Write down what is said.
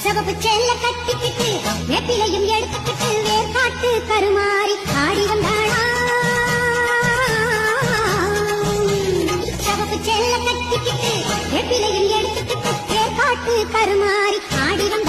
செவப்பு செல்ல கட்டிக்கிட்டு வேப்பிலையும் எடுத்துக்கிட்டு வேர்காட்டு கருமாறி ஆடி வந்தாளா. செவப்பு செல்ல கட்டிக்கிட்டு வேப்பிலையும் எடுத்துக்கிட்டு வேர்காட்டு கருமாறி ஆடி வந்தாளா.